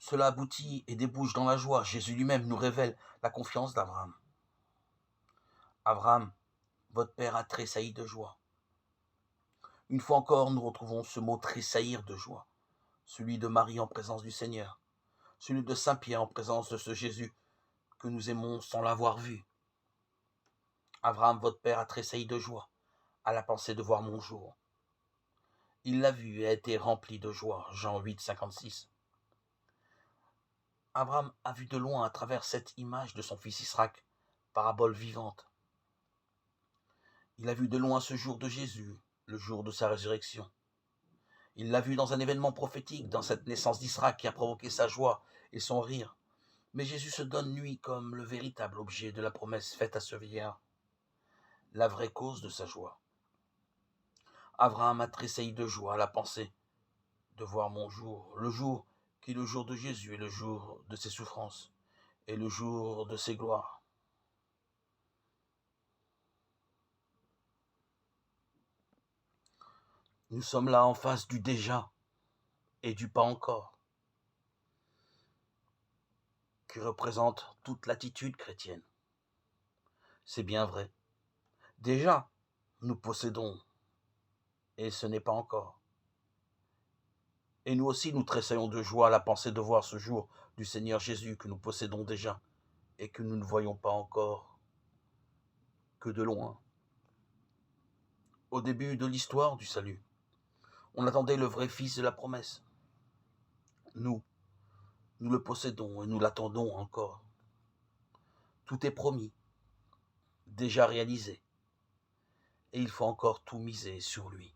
Cela aboutit et débouche dans la joie. Jésus lui-même nous révèle la confiance d'Abraham. Abraham, votre père a tressailli de joie. Une fois encore, nous retrouvons ce mot tressaillir de joie, celui de Marie en présence du Seigneur, celui de Saint Pierre en présence de ce Jésus que nous aimons sans l'avoir vu. Abraham, votre père, a tressailli de joie à la pensée de voir mon jour. Il l'a vu et a été rempli de joie. Jean 8, 56. Abraham a vu de loin à travers cette image de son fils Isaac, parabole vivante. Il a vu de loin ce jour de Jésus, le jour de sa résurrection. Il l'a vu dans un événement prophétique, dans cette naissance d'Isaac qui a provoqué sa joie et son rire. Mais Jésus se donne lui comme le véritable objet de la promesse faite à ce vieillard, la vraie cause de sa joie. Abraham a tressailli de joie à la pensée de voir mon jour, le jour qui est le jour de Jésus et le jour de ses souffrances et le jour de ses gloires. Nous sommes là en face du déjà et du pas encore, qui représente toute l'attitude chrétienne. C'est bien vrai. Déjà, nous possédons, et ce n'est pas encore. Et nous aussi, nous tressaillons de joie à la pensée de voir ce jour du Seigneur Jésus que nous possédons déjà et que nous ne voyons pas encore que de loin. Au début de l'histoire du salut, on attendait le vrai Fils de la promesse. Nous le possédons et nous l'attendons encore. Tout est promis, déjà réalisé, et il faut encore tout miser sur lui.